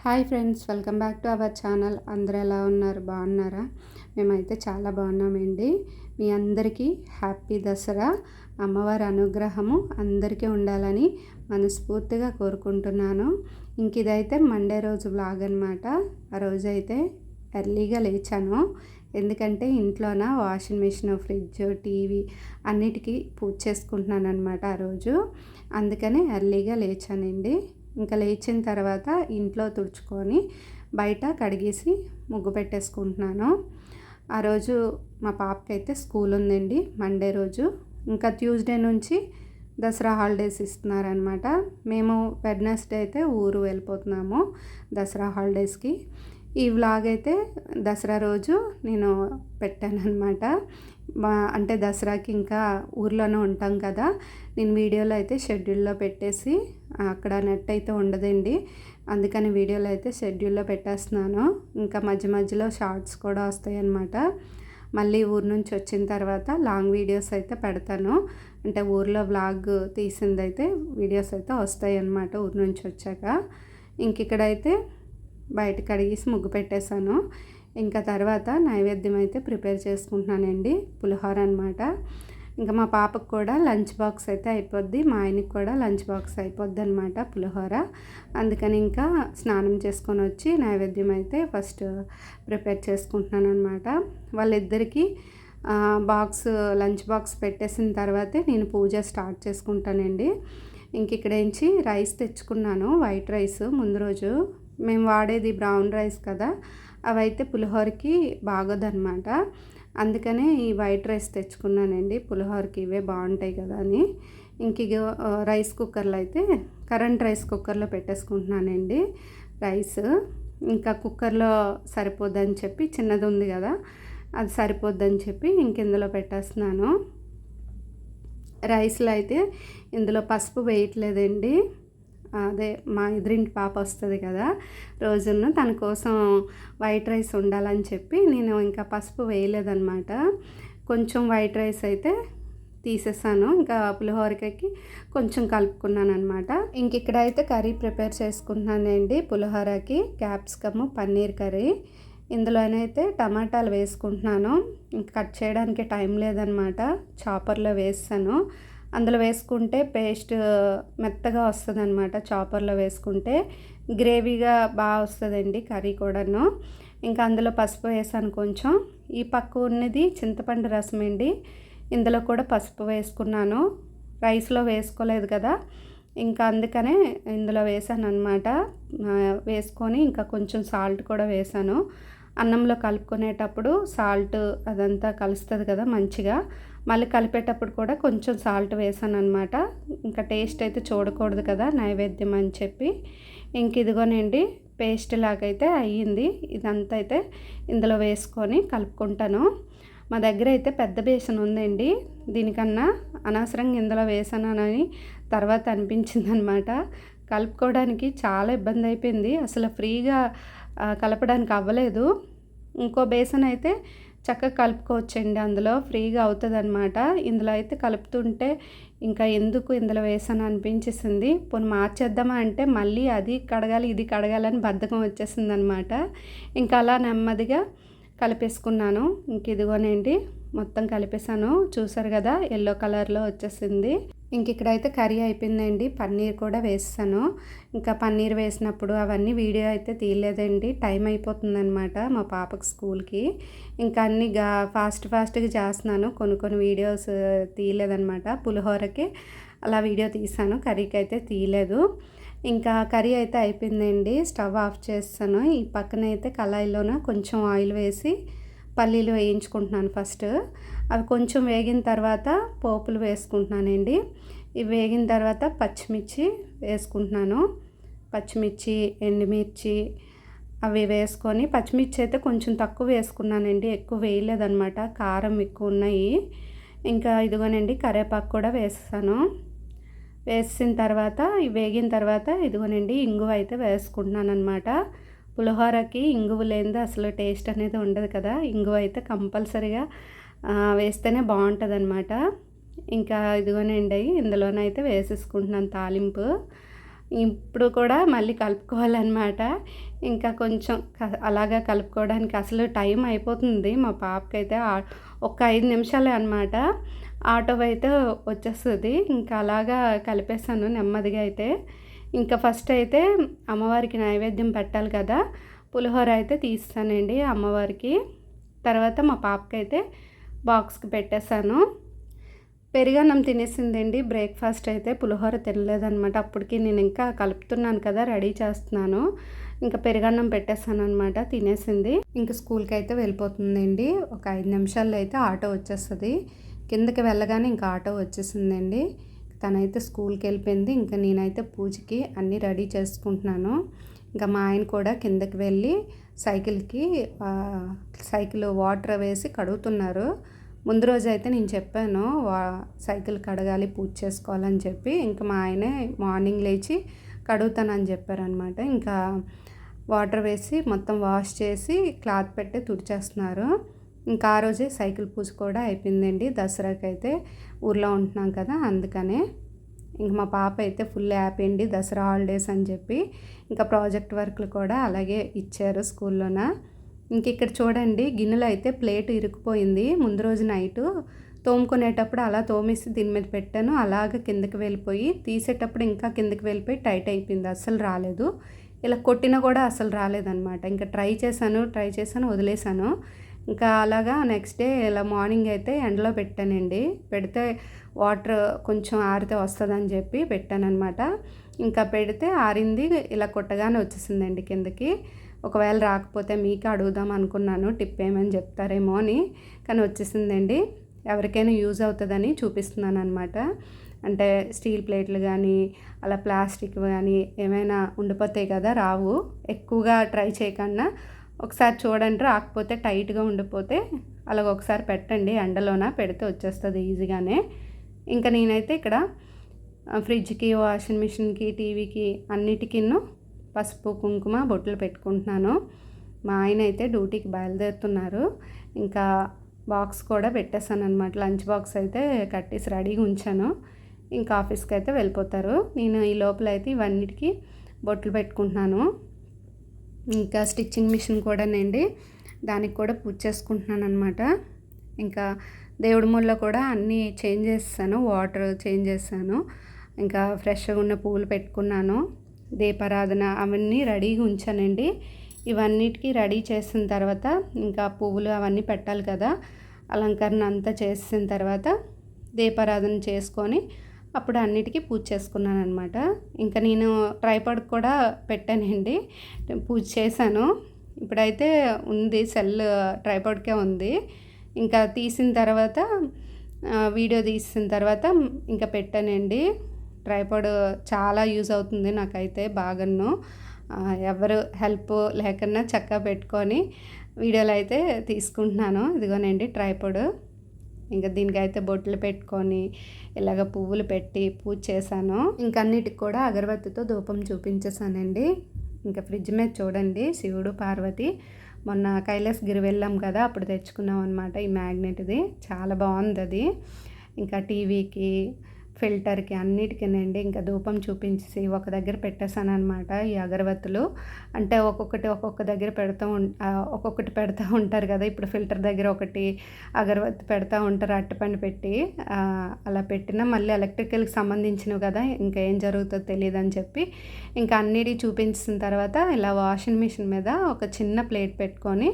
Hi friends, welcome back to our channel. అందరూ ఎలా ఉన్నారు? బాగున్నారా? మేమైతే చాలా బాగున్నామండి. మీ అందరికీ హ్యాపీ దసరా. అమ్మవారి అనుగ్రహము అందరికీ ఉండాలని మనస్ఫూర్తిగా కోరుకుంటున్నాను. ఇంక ఇదైతే మండే రోజు వ్లాగ్ అనమాట. ఆ రోజైతే ఎర్లీగా లేచాను. ఎందుకంటే ఇంట్లోన వాషింగ్ మిషన్, ఫ్రిడ్జ్, టీవీ అన్నిటికీ పూజ చేసుకుంటున్నాను అనమాట ఆ రోజు. అందుకని ఎర్లీగా లేచానండి. ఇంకా లేచిన తర్వాత ఇంట్లో తుడుచుకొని బయట కడిగేసి ముగ్గు పెట్టేసుకుంటున్నాను. ఆ రోజు మా పాపకైతే స్కూల్ ఉందండి మండే రోజు. ఇంకా ట్యూస్డే నుంచి దసరా హాలిడేస్ ఇస్తున్నారనమాట. మేము వెడ్నెస్డే అయితే ఊరు వెళ్ళిపోతున్నాము దసరా హాలిడేస్కి. ఈ వ్లాగ్ అయితే దసరా రోజు నేను పెట్టాను అనమాట. అంటే దసరాకి ఇంకా ఊర్లోనే ఉంటాం కదా, నేను వీడియోలో అయితే షెడ్యూల్లో పెట్టేసి అక్కడ నెట్ అయితే ఉండదండి, అందుకని వీడియోలో అయితే షెడ్యూల్లో పెట్టేస్తున్నాను. ఇంకా మధ్య మధ్యలో షార్ట్స్ కూడా వస్తాయి అన్నమాట. మళ్ళీ ఊరు నుంచి వచ్చిన తర్వాత లాంగ్ వీడియోస్ అయితే పెడతాను. అంటే ఊర్లో వ్లాగ్ తీసిందైతే వీడియోస్ అయితే వస్తాయి అన్నమాట ఊరు నుంచి వచ్చాక. ఇంక ఇక్కడైతే బయట కడిగేసి ముగ్గు పెట్టేశాను. ఇంకా తర్వాత నైవేద్యం అయితే ప్రిపేర్ చేసుకుంటున్నానండి, పులిహోర అనమాట. ఇంకా మా పాపకు కూడా లంచ్ బాక్స్ అయితే అయిపోద్ది, మా ఆయనకి కూడా లంచ్ బాక్స్ అయిపోద్ది అనమాట పులిహోర. అందుకని ఇంకా స్నానం చేసుకొని వచ్చి నైవేద్యం అయితే ఫస్ట్ ప్రిపేర్ చేసుకుంటున్నాను అనమాట. వాళ్ళిద్దరికీ లంచ్ బాక్స్ పెట్టేసిన తర్వాతే నేను పూజ స్టార్ట్ చేసుకుంటానండి. ఇంక ఇక్కడేంచి రైస్ తెచ్చుకున్నాను, వైట్ రైస్. ముందు రోజు మేము వాడేది బ్రౌన్ రైస్ కదా, అవైతే పులిహోరకి బాగోదన్నమాట. అందుకనే ఈ వైట్ రైస్ తెచ్చుకున్నానండి, పులిహోరకి ఇవే బాగుంటాయి కదా అని. ఇంక రైస్ కుక్కర్లో అయితే కరెంట్ రైస్ కుక్కర్లో పెట్టేసుకుంటున్నానండి రైస్. ఇంకా కుక్కర్లో సరిపోద్దని చెప్పి, చిన్నది ఉంది కదా అది సరిపోద్దని చెప్పి ఇంక ఇందులో పెట్టేస్తున్నాను. రైస్లో అయితే ఇందులో పసుపు వేయట్లేదండి. అదే మా ఎదురింటి పాప వస్తుంది కదా రోజును, తన కోసం వైట్ రైస్ ఉండాలని చెప్పి నేను ఇంకా పసుపు వేయలేదన్నమాట. కొంచెం వైట్ రైస్ అయితే తీసేసాను, ఇంకా పులిహోరకి కొంచెం కలుపుకున్నాను అనమాట. ఇంక ఇక్కడ అయితే కర్రీ ప్రిపేర్ చేసుకుంటున్నానండి పులిహోరకి. Capsicum paneer curry. ఇందులోనైతే టమాటాలు వేసుకుంటున్నాను. ఇంక కట్ చేయడానికి టైం లేదనమాట, చాపర్లో వేసాను. అందులో వేసుకుంటే పేస్ట్ మెత్తగా వస్తుంది అనమాట, చాపర్లో వేసుకుంటే గ్రేవీగా బాగా వస్తుందండి కర్రీ కూడాను. ఇంకా అందులో పసుపు వేసాను కొంచెం. ఈ పక్క ఉన్నది చింతపండు రసం అండి, ఇందులో కూడా పసుపు వేసుకున్నాను. రైస్లో వేసుకోలేదు కదా, ఇంకా అందుకనే ఇందులో వేసాను అనమాట. వేసుకొని ఇంకా కొంచెం సాల్ట్ కూడా వేసాను. అన్నంలో కలుపుకునేటప్పుడు సాల్ట్ అదంతా కలుస్తుంది కదా మంచిగా, మళ్ళీ కలిపేటప్పుడు కూడా కొంచెం సాల్ట్ వేసాను అనమాట. ఇంకా టేస్ట్ అయితే చూడకూడదు కదా నైవేద్యం అని చెప్పి. ఇంక ఇదిగోనండి పేస్ట్ లాగైతే అయ్యింది. ఇదంతా అయితే ఇందులో వేసుకొని కలుపుకుంటాను. మా దగ్గర అయితే పెద్ద బేసన్ ఉందండి, దీనికన్నా అనవసరంగా ఇందులో వేసానని తర్వాత అనిపించింది అనమాట. కలుపుకోవడానికి చాలా ఇబ్బంది అయిపోయింది, అసలు ఫ్రీగా కలపడానికి అవ్వలేదు. ఇంకో బేసన్ అయితే చక్కగా కలుపుకోవచ్చండి, అందులో ఫ్రీగా అవుతుంది అనమాట. ఇందులో అయితే కలుపుతుంటే ఇంకా ఎందుకు ఇందులో వేసాను అనిపించేసింది. పోనీ మార్చేద్దామా అంటే మళ్ళీ అది కడగాలి ఇది కడగాలని బద్ధకం వచ్చేసింది అనమాట. ఇంకా అలా నెమ్మదిగా కలిపేసుకున్నాను. ఇంక ఇదిగోనండి మొత్తం కలిపేసాను, చూసారు కదా ఎల్లో కలర్లో వచ్చేసింది. ఇంక ఇక్కడైతే కర్రీ అయిపోయిందండి, పన్నీర్ కూడా వేసాను. ఇంకా పన్నీర్ వేసినప్పుడు అవన్నీ వీడియో అయితే తీయలేదండి, టైం అయిపోతుందన్నమాట మా పాపకు స్కూల్కి. ఇంకా అన్నీ ఫాస్ట్గా చేస్తున్నాను, కొన్ని వీడియోస్ తీయలేదన్నమాట. పులిహోరకి అలా వీడియో తీసాను, కర్రీకి అయితే తీయలేదు. ఇంకా కర్రీ అయితే అయిపోయిందండి, స్టవ్ ఆఫ్ చేస్తాను. ఈ పక్కన అయితే కళాయిలోన కొంచెం ఆయిల్ వేసి పల్లీలు వేయించుకుంటున్నాను ఫస్ట్. అవి కొంచెం వేగిన తర్వాత పోపులు వేసుకుంటున్నానండి. ఇవి వేగిన తర్వాత పచ్చిమిర్చి వేసుకుంటున్నాను. పచ్చిమిర్చి, ఎండుమిర్చి అవి వేసుకొని, పచ్చిమిర్చి అయితే కొంచెం తక్కువ వేసుకున్నానండి, ఎక్కువ వేయలేదన్నమాట, కారం ఎక్కువ ఉన్నాయి. ఇంకా ఇదిగోనండి కరివేపాకు కూడా వేసాను. వేసిన తర్వాత వేగిన తర్వాత ఇదిగోనండి ఇంగువ అయితే వేసుకుంటున్నాను అనమాట. పులిహోరకి ఇంగువ లేనిదే అసలు టేస్ట్ అనేది ఉండదు కదా, ఇంగువ అయితే కంపల్సరీగా వేస్తేనే బాగుంటుంది అనమాట. ఇంకా ఇదిగోనండి ఇందులోనైతే వేసేసుకుంటున్నాను తాలింపు. ఇప్పుడు కూడా మళ్ళీ కలుపుకోవాలన్నమాట. ఇంకా కొంచెం అలాగా కలుపుకోవడానికి అసలు టైం అయిపోతుంది. మా పాపకైతే ఒక 5 నిమిషాలే అనమాట. ఆటో అయితే వచ్చేస్తది. ఇంకా అలాగా కలిపేసాను నెమ్మదిగా అయితే. ఇంకా ఫస్ట్ అయితే అమ్మవారికి నైవేద్యం పెట్టాలి కదా! పులిహోర అయితే తీస్తానండి అమ్మవారికి. తర్వాత మా పాపకైతే బాక్స్‌కి పెట్టేసాను. పెరుగన్నం తినేసిందండి బ్రేక్‌ఫాస్ట్ అయితే. పులిహోర తినలేదనమాట. అప్పటికి నేను ఇంకా కలుపుతున్నాను కదా! రెడీ చేస్తున్నాను. ఇంకా పెరుగన్నం పెట్టేసాననమాట. తినేసింది. ఇంక స్కూల్‌కైతే వెళ్ళిపోతుందండి. ఒక 5 నిమిషాల్లో అయితే ఆటో వచ్చేస్తది. కిందకి వెళ్ళగానే ఇంకా ఆటో వచ్చేసిందండి. తనైతే స్కూల్‌కెళ్ళిపోయింది. ఇంకా నేనైతే పూజకి అన్నీ రెడీ చేసుకుంటున్నాను. ఇంకా మా ఆయన కూడా కిందకి వెళ్ళి సైకిల్ వాటర్ వేసి కడుగుతున్నారు. ముందు రోజైతే నేను చెప్పాను సైకిల్ కడగాలి, పూజ చేసుకోవాలని చెప్పి. ఇంకా మా ఆయనే మార్నింగ్ లేచి కడుగుతానని చెప్పారనమాట. ఇంకా వాటర్ వేసి మొత్తం వాష్ చేసి క్లాత్ పెట్టి తుడిచేస్తున్నారు. ఇంకా ఆ రోజే సైకిల్ పూజ కూడా అయిపోయిందండి. దసరాకైతే ఊర్లో ఉంటున్నాం కదా, అందుకనే. ఇంక మా పాప అయితే ఫుల్ హ్యాపీ అండి, దసరా హాలిడేస్ అని చెప్పి. ఇంకా ప్రాజెక్ట్ వర్క్లు కూడా అలాగే ఇచ్చారు స్కూల్లోన. ఇంక ఇక్కడ చూడండి, గిన్నెలో అయితే ప్లేట్ ఇరుక్కుపోయింది. ముందు రోజు నైటు తోముకునేటప్పుడు అలా తోమేసి దీని మీద పెట్టాను. అలాగ కిందకి వెళ్ళిపోయి తీసేటప్పుడు ఇంకా కిందకి వెళ్ళిపోయి టైట్ అయిపోయింది. అస్సలు రాలేదు. ఇలా కొట్టినా కూడా అసలు రాలేదన్నమాట. ఇంకా ట్రై చేశాను వదిలేశాను. ఇంకా అలాగా నెక్స్ట్ డే ఇలా మార్నింగ్ అయితే ఎండలో పెట్టానండి. పెడితే వాటర్ కొంచెం ఆరితే వస్తుందని చెప్పి పెట్టానన్నమాట. ఇంకా పెడితే ఆరింది. ఇలా కొట్టగానే వచ్చేసిందండి కిందకి. ఒకవేళ రాకపోతే మీకు అడుగుదాం అనుకున్నాను, టిప్ ఏమని చెప్తారేమో అని. కానీ వచ్చేసిందండి. ఎవరికైనా యూజ్ అవుతుందని చూపిస్తున్నాను అనమాట. అంటే స్టీల్ ప్లేట్లు కానీ అలా ప్లాస్టిక్ కానీ ఏమైనా ఉండిపోతాయి కదా, రావు. ఎక్కువగా ట్రై చేయకుండా ఒకసారి చూడండి, రాకపోతే టైట్గా ఉండిపోతే అలాగ ఒకసారి పెట్టండి ఎండలోన. పెడితే వచ్చేస్తుంది ఈజీగానే. ఇంకా నేనైతే ఇక్కడ ఫ్రిడ్జ్కి, వాషింగ్ మిషన్కి, టీవీకి అన్నిటికిను పసుపు, కుంకుమ, బొట్లు పెట్టుకుంటున్నాను. మా ఆయన అయితే డ్యూటీకి బయలుదేరుతున్నారు. ఇంకా బాక్స్ కూడా పెట్టేశాను అనమాట. లంచ్ బాక్స్ అయితే కట్టేసి రెడీగా ఉంచాను. ఇంకా ఆఫీస్కి అయితే వెళ్ళిపోతారు. నేను ఈ లోపల అయితే ఇవన్నిటికీ బొట్లు పెట్టుకుంటున్నాను. ఇంకా స్టిచ్చింగ్ మిషన్ కూడానండి, దానికి కూడా పూజ చేసుకుంటున్నాను అనమాట. ఇంకా దేవుడి మూలలో కూడా అన్నీ చేంజ్ చేస్తాను, వాటర్ చేంజ్ చేస్తాను. ఇంకా ఫ్రెష్గా ఉన్న పువ్వులు పెట్టుకున్నాను. దీపారాధన అవన్నీ రెడీగా ఉంచానండి. ఇవన్నిటికీ రెడీ చేసిన తర్వాత ఇంకా పువ్వులు అవన్నీ పెట్టాలి కదా, అలంకరణ అంతా చేసిన తర్వాత దీపారాధన చేసుకొని అప్పుడు అన్నిటికీ పూజ చేసుకున్నాను అనమాట. ఇంకా నేను ట్రైపాడ్ కూడా పెట్టానండి, పూజ చేశాను. ఇప్పుడైతే ఉంది, సెల్ ట్రైపాడ్కే ఉంది. ఇంకా తీసిన తర్వాత వీడియో తీసిన తర్వాత ఇంకా పెట్టానండి. ట్రైపాడ్ చాలా యూజ్ అవుతుంది నాకైతే బాగాను. ఎవరు హెల్ప్ లేకుండా చక్కగా పెట్టుకొని వీడియోలు అయితే తీసుకుంటున్నాను. ఇదిగోనండి ట్రైపాడ్. ఇంకా దీనికైతే బొట్లు పెట్టుకొని ఇలాగ పువ్వులు పెట్టి పూజ చేశాను. ఇంకా అన్నిటికి కూడా అగరబత్తితో ధూపం చూపించేసానండి. ఇంకా ఫ్రిడ్జ్ మీద చూడండి, శివుడు, పార్వతి. మొన్న కైలాసగిరి వెళ్ళాం కదా, అప్పుడు తెచ్చుకున్నాం అనమాట ఈ మ్యాగ్నెట్ది. చాలా బాగుంది అది. ఇంకా టీవీకి, ఫిల్టర్కి అన్నిటికీనండి ఇంకా ధూపం చూపించేసి ఒక దగ్గర పెట్టేశాను అనమాట. ఈ అగరబత్తులు అంటే ఒక్కొక్క దగ్గర ఒక్కొక్కటి పెడతా ఉంటారు కదా. ఇప్పుడు ఫిల్టర్ దగ్గర ఒకటి అగరబత్తి పెడతా ఉంటారు, అట్టపండు పెట్టి. అలా పెట్టినా మళ్ళీ ఎలక్ట్రికల్కి సంబంధించినవి కదా, ఇంకా ఏం జరుగుతుందో తెలియదు అని చెప్పి ఇంకా అన్నిటి చూపించిన తర్వాత ఇలా వాషింగ్ మిషన్ మీద ఒక చిన్న ప్లేట్ పెట్టుకొని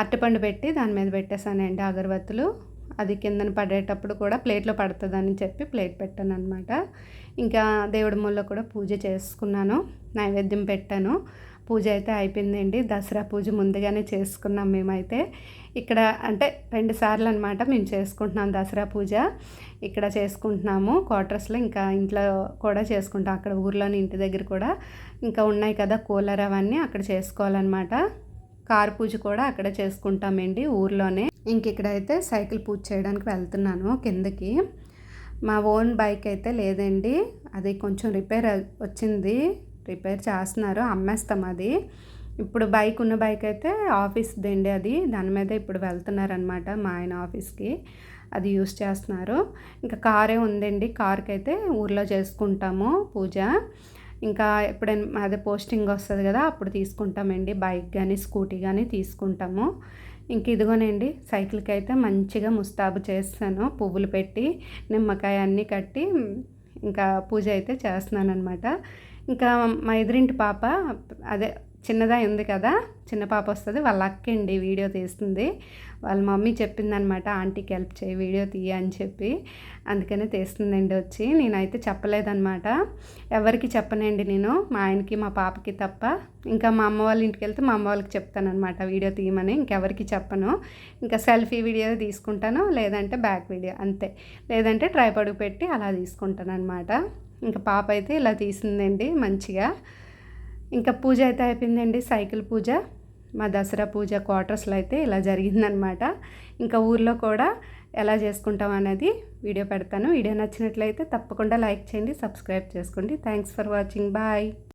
అట్టపండు పెట్టి దాని మీద పెట్టేశానండి అగరబత్తులు. అది కిందన పడేటప్పుడు కూడా ప్లేట్లో పడుతుందని చెప్పి ప్లేట్ పెట్టాను అనమాట. ఇంకా దేవుడి మూలలో కూడా పూజ చేసుకున్నాను, నైవేద్యం పెట్టాను. పూజ అయితే అయిపోయిందండి. దసరా పూజ ముందుగానే చేసుకున్నాం మేమైతే. ఇక్కడ అంటే 2 సార్లు అనమాట మేము చేసుకుంటున్నాం దసరా పూజ. ఇక్కడ చేసుకుంటున్నాము క్వార్టర్స్లో, ఇంకా ఇంట్లో కూడా చేసుకుంటాం. అక్కడ ఊర్లోని ఇంటి దగ్గర కూడా ఇంకా ఉన్నాయి కదా కూలర్, అవన్నీ అక్కడ చేసుకోవాలన్నమాట. కారు పూజ కూడా అక్కడ చేసుకుంటామండి ఊర్లోనే. ఇంక ఇక్కడైతే సైకిల్ పూజ చేయడానికి వెళ్తున్నాను కిందకి. మా ఓన్ బైక్ అయితే లేదండి, అది కొంచెం రిపేర్ వచ్చింది, రిపేర్ చేస్తున్నారు, అమ్మేస్తాం అది. ఇప్పుడు ఉన్న బైక్ అయితే ఆఫీస్ది అండి, అది దాని మీద ఇప్పుడు వెళ్తున్నారనమాట మా ఆయన ఆఫీస్కి. అది యూస్ చేస్తున్నారు. ఇంకా కారే ఉందండి, కార్కి అయితే ఊర్లో చేసుకుంటాము పూజ. ఇంకా ఎప్పుడైనా అదే పోస్టింగ్ వస్తుంది కదా అప్పుడు తీసుకుంటామండి, బైక్ కానీ స్కూటీ కానీ తీసుకుంటాము. ఇంక ఇదిగోనండి సైకిల్కి అయితే మంచిగా ముస్తాబు చేస్తాను, పువ్వులు పెట్టి నిమ్మకాయ అన్నీ కట్టి ఇంకా పూజ అయితే చేస్తున్నాను అనమాట. ఇంకా మా ఎదురింటి పాప అదే చిన్నదా ఉంది కదా, చిన్న పాప వస్తుంది, వాళ్ళ అక్కండి వీడియో తీస్తుంది. వాళ్ళ మమ్మీ చెప్పిందనమాట ఆంటీకి హెల్ప్ చేయి వీడియో తీయ అని చెప్పి, అందుకనే తీస్తుందండి వచ్చి. నేనైతే చెప్పలేదన్నమాట, ఎవరికి చెప్పనండి నేను, మా ఆయనకి మా పాపకి తప్ప. ఇంకా మా అమ్మ వాళ్ళ ఇంటికి వెళ్తే మా అమ్మ వాళ్ళకి చెప్తానమాట వీడియో తీయమని, ఇంకెవరికి చెప్పను. ఇంకా సెల్ఫీ వీడియో తీసుకుంటాను, లేదంటే బ్యాక్ వీడియో అంతే, లేదంటే ట్రైపాడ్ పెట్టి అలా తీసుకుంటాను అనమాట. ఇంకా పాప అయితే ఇలా తీసిందండి మంచిగా. ఇంకా పూజ అయితే అయిపోయిందండి, సైకిల్ పూజ. మా దసరా పూజ క్వార్టర్స్లో అయితే ఇలా జరిగిందనమాట. ఇంకా ఊర్లో కూడా ఎలా చేసుకుంటాం అనేది వీడియో పెడతాను. వీడియో నచ్చినట్లయితే తప్పకుండా లైక్ చేయండి, సబ్స్క్రైబ్ చేసుకోండి. Thanks for watching, bye.